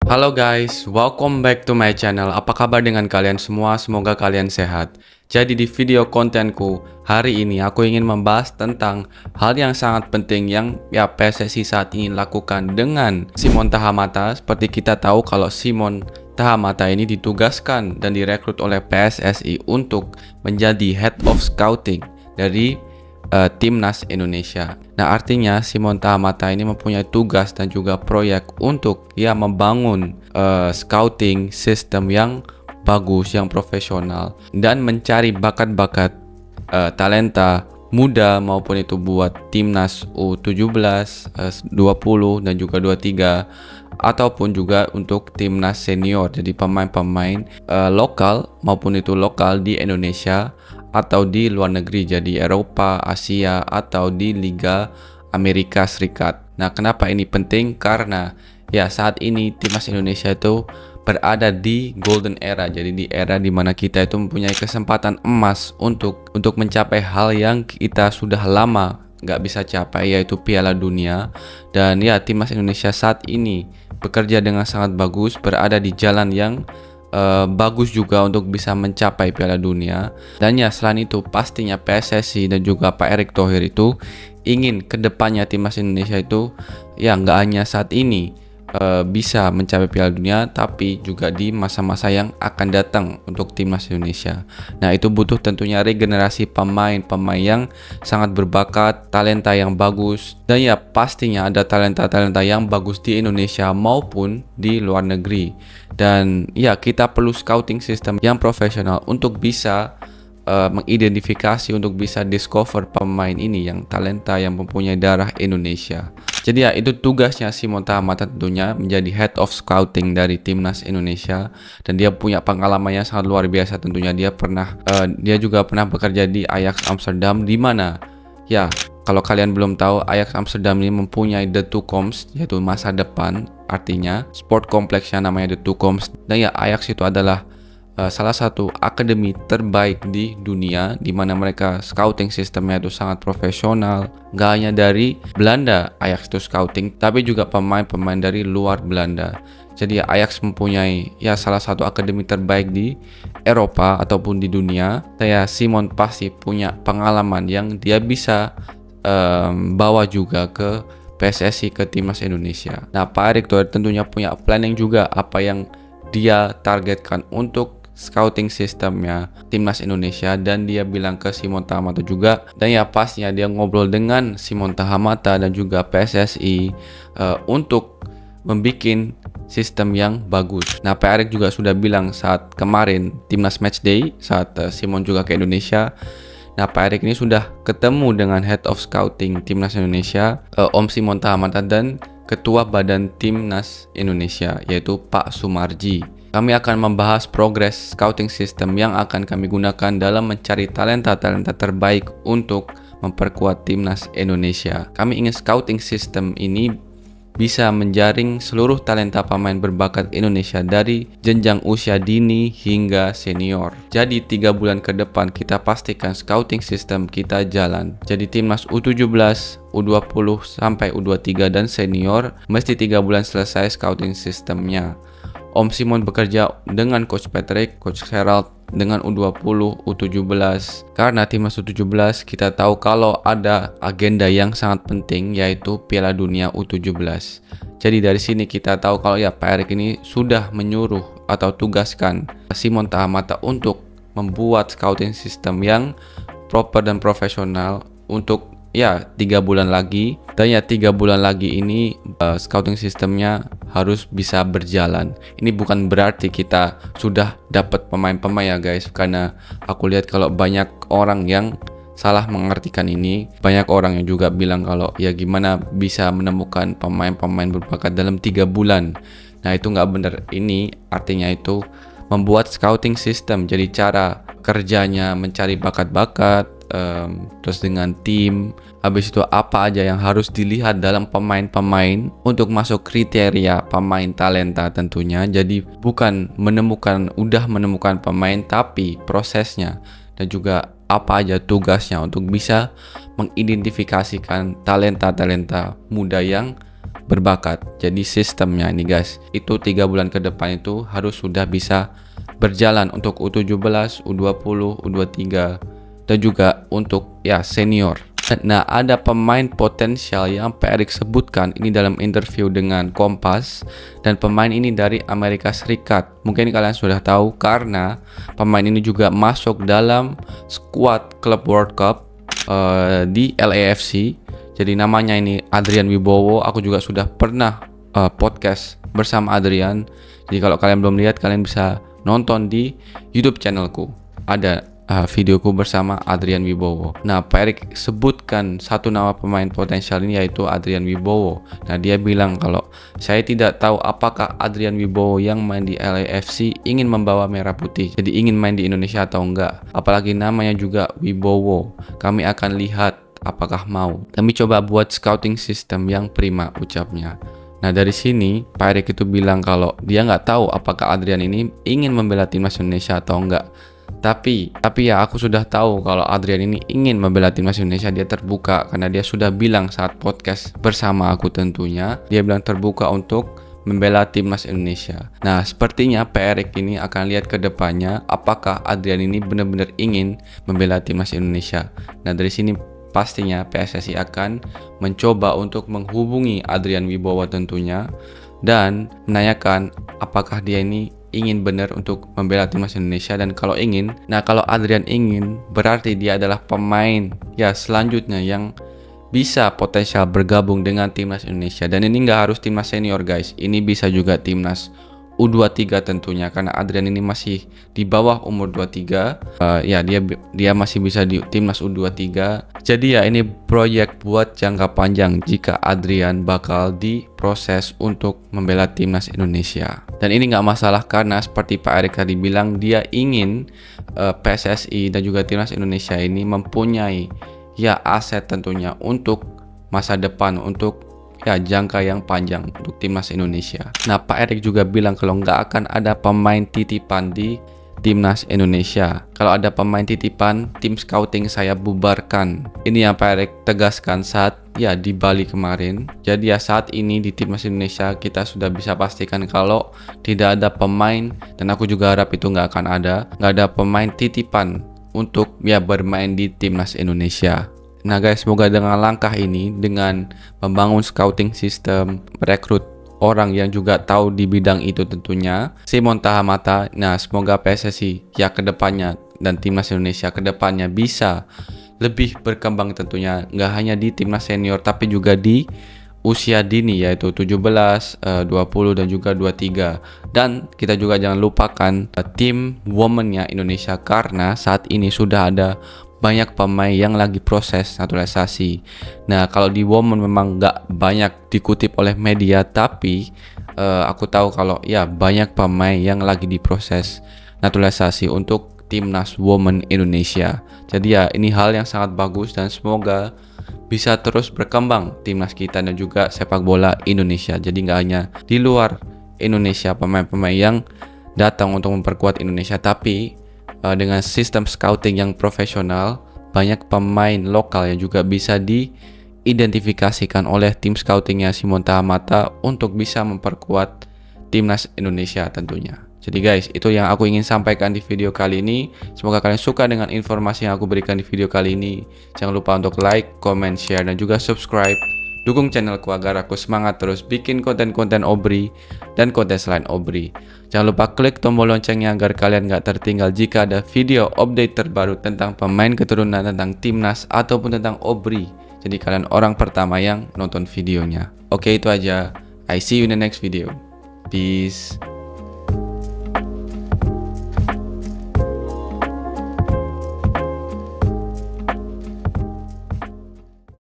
Halo guys, welcome back to my channel. Apa kabar dengan kalian semua? Semoga kalian sehat. Jadi di video kontenku hari ini aku ingin membahas tentang hal yang sangat penting yang PSSI saat ini lakukan dengan Shimon Tahamata. Seperti kita tahu kalau Shimon Tahamata ini ditugaskan dan direkrut oleh PSSI untuk menjadi Head of Scouting dari Timnas Indonesia. Nah, artinya Shimon Tahamata ini mempunyai tugas dan juga proyek untuk membangun scouting sistem yang bagus, yang profesional, dan mencari bakat-bakat talenta muda maupun itu buat Timnas U17, 20 dan juga 23 ataupun juga untuk Timnas senior. Jadi pemain-pemain lokal maupun itu lokal di Indonesia atau di luar negeri, jadi Eropa, Asia, atau di Liga Amerika Serikat. Nah, kenapa ini penting? Karena saat ini Timnas Indonesia itu berada di golden era, jadi di era dimana kita itu mempunyai kesempatan emas untuk mencapai hal yang kita sudah lama nggak bisa capai, yaitu Piala Dunia. Dan Timnas Indonesia saat ini bekerja dengan sangat bagus, berada di jalan yang bagus juga untuk bisa mencapai Piala Dunia. Dan selain itu pastinya PSSI dan juga Pak Erick Thohir itu ingin kedepannya Timnas Indonesia itu nggak hanya saat ini bisa mencapai Piala Dunia, tapi juga di masa-masa yang akan datang untuk Timnas Indonesia. Nah, itu butuh tentunya regenerasi pemain-pemain yang sangat berbakat, talenta yang bagus, dan pastinya ada talenta-talenta yang bagus di Indonesia maupun di luar negeri. Dan kita perlu scouting system yang profesional untuk bisa mengidentifikasi, untuk bisa discover pemain ini yang talenta, yang mempunyai darah Indonesia. Jadi itu tugasnya Shimon Tahamata tentunya, menjadi Head of Scouting dari Timnas Indonesia. Dan dia punya pengalaman yang sangat luar biasa tentunya. Dia juga pernah bekerja di Ajax Amsterdam, di mana kalau kalian belum tahu, Ajax Amsterdam ini mempunyai The Toekomst, yaitu masa depan. Artinya sport kompleksnya namanya The Toekomst. Dan Ajax itu adalah salah satu akademi terbaik di dunia, di mana mereka scouting sistemnya itu sangat profesional. Gak hanya dari Belanda Ajax itu scouting, tapi juga pemain-pemain dari luar Belanda. Jadi Ajax mempunyai salah satu akademi terbaik di Eropa ataupun di dunia. Shimon pasti punya pengalaman yang dia bisa bawa juga ke PSSI, ke Timnas Indonesia. Nah, Pak Erick Thohir tentunya punya planning juga apa yang dia targetkan untuk scouting sistemnya Timnas Indonesia, dan dia bilang ke Shimon Tahamata juga. Dan pastinya dia ngobrol dengan Shimon Tahamata dan juga PSSI untuk membuat sistem yang bagus. Nah, Pak Erick juga sudah bilang saat kemarin Timnas Match Day, saat Shimon juga ke Indonesia. Nah, Pak Erick ini sudah ketemu dengan Head of Scouting Timnas Indonesia, Om Shimon Tahamata, dan Ketua Badan Timnas Indonesia, yaitu Pak Sumarji. Kami akan membahas progres scouting system yang akan kami gunakan dalam mencari talenta-talenta terbaik untuk memperkuat Timnas Indonesia. Kami ingin scouting system ini bisa menjaring seluruh talenta pemain berbakat Indonesia dari jenjang usia dini hingga senior. Jadi 3 bulan ke depan kita pastikan scouting system kita jalan. Jadi Timnas U17, U20 sampai U23 dan senior mesti 3 bulan selesai scouting sistemnya. Om Shimon bekerja dengan Coach Patrick, Coach Gerald dengan U20, U17. Karena Timnas U17 kita tahu kalau ada agenda yang sangat penting, yaitu Piala Dunia U17. Jadi dari sini kita tahu kalau Pak Erick ini sudah menyuruh atau tugaskan Shimon Tahamata untuk membuat scouting system yang proper dan profesional untuk 3 bulan lagi. Dan 3 bulan lagi ini scouting sistemnya harus bisa berjalan. Ini bukan berarti kita sudah dapat pemain-pemain guys, karena aku lihat kalau banyak orang yang salah mengartikan ini. Banyak orang yang juga bilang kalau gimana bisa menemukan pemain-pemain berbakat dalam 3 bulan. Nah, itu nggak benar. Ini artinya itu membuat scouting system, jadi cara kerjanya mencari bakat-bakat, terus dengan tim. Habis itu apa aja yang harus dilihat dalam pemain-pemain untuk masuk kriteria pemain talenta tentunya. Jadi bukan udah menemukan pemain, tapi prosesnya dan juga apa aja tugasnya untuk bisa mengidentifikasikan talenta-talenta muda yang berbakat. Jadi sistemnya ini guys, itu 3 bulan ke depan itu harus sudah bisa berjalan untuk U17, U20, U23 dan juga untuk ya senior. Nah, ada pemain potensial yang Pak Erik sebutkan ini dalam interview dengan Kompas, dan pemain ini dari Amerika Serikat. Mungkin kalian sudah tahu karena pemain ini juga masuk dalam skuad klub World Cup di LAFC. Jadi namanya ini Adrian Wibowo. Aku juga sudah pernah podcast bersama Adrian. Jadi kalau kalian belum lihat, kalian bisa nonton di YouTube channelku. Ada videoku bersama Adrian Wibowo. Nah, Pak Erik sebutkan satu nama pemain potensial ini, yaitu Adrian Wibowo. Nah, dia bilang kalau saya tidak tahu apakah Adrian Wibowo yang main di LAFC ingin membawa merah putih, jadi ingin main di Indonesia atau enggak. Apalagi namanya juga Wibowo. Kami akan lihat apakah mau. Kami coba buat scouting system yang prima, ucapnya. Nah, dari sini Pak Erik itu bilang kalau dia nggak tahu apakah Adrian ini ingin membela timnas Indonesia atau enggak. Tapi ya aku sudah tahu kalau Adrian ini ingin membela timnas Indonesia. Dia terbuka karena dia sudah bilang saat podcast bersama aku tentunya. Dia bilang terbuka untuk membela timnas Indonesia. Nah, sepertinya Pak Erik ini akan lihat ke depannya apakah Adrian ini benar-benar ingin membela timnas Indonesia. Nah, dari sini pastinya PSSI akan mencoba untuk menghubungi Adrian Wibowo tentunya dan menanyakan apakah dia ini ingin benar untuk membela timnas Indonesia. Dan kalau ingin, nah kalau Adrian ingin, berarti dia adalah pemain ya selanjutnya yang bisa potensial bergabung dengan timnas Indonesia. Dan ini nggak harus timnas senior guys, ini bisa juga timnas U23 tentunya, karena Adrian ini masih di bawah umur 23. Ya dia masih bisa di timnas U23. Jadi ya ini proyek buat jangka panjang jika Adrian bakal diproses untuk membela timnas Indonesia. Dan ini nggak masalah karena seperti Pak Erik tadi bilang, dia ingin PSSI dan juga timnas Indonesia ini mempunyai ya aset tentunya untuk masa depan, untuk ya jangka yang panjang untuk timnas Indonesia. Nah, Pak Erik juga bilang kalau nggak akan ada pemain titipan di timnas Indonesia. Kalau ada pemain titipan, tim scouting saya bubarkan. Ini yang Pak Erik tegaskan saat ya di Bali kemarin. Jadi ya saat ini di timnas Indonesia kita sudah bisa pastikan kalau tidak ada pemain, dan aku juga harap itu nggak ada pemain titipan untuk ya bermain di timnas Indonesia. Nah guys, semoga dengan langkah ini, dengan membangun scouting system, merekrut orang yang juga tahu di bidang itu tentunya, Shimon Tahamata, nah semoga PSSI ya kedepannya dan timnas Indonesia kedepannya bisa lebih berkembang tentunya, nggak hanya di timnas senior tapi juga di usia dini, yaitu 17, 20 dan juga 23. Dan kita juga jangan lupakan tim womennya Indonesia, karena saat ini sudah ada banyak pemain yang lagi proses naturalisasi. Nah, kalau di women memang nggak banyak dikutip oleh media, tapi aku tahu kalau ya banyak pemain yang lagi diproses naturalisasi untuk timnas women Indonesia. Jadi ya ini hal yang sangat bagus dan semoga bisa terus berkembang timnas kita dan juga sepak bola Indonesia. Jadi nggak hanya di luar Indonesia pemain-pemain yang datang untuk memperkuat Indonesia, tapi dengan sistem scouting yang profesional, banyak pemain lokal yang juga bisa diidentifikasikan oleh tim scoutingnya Shimon Tahamata untuk bisa memperkuat timnas Indonesia tentunya. Jadi guys, itu yang aku ingin sampaikan di video kali ini. Semoga kalian suka dengan informasi yang aku berikan di video kali ini. Jangan lupa untuk like, comment, share, dan juga subscribe. Dukung channelku agar aku semangat terus bikin konten-konten Obri dan konten selain Obri. Jangan lupa klik tombol loncengnya agar kalian gak tertinggal jika ada video update terbaru tentang pemain keturunan, tentang timnas, ataupun tentang Obri. Jadi kalian orang pertama yang nonton videonya. Oke, itu aja. I see you in the next video. Peace.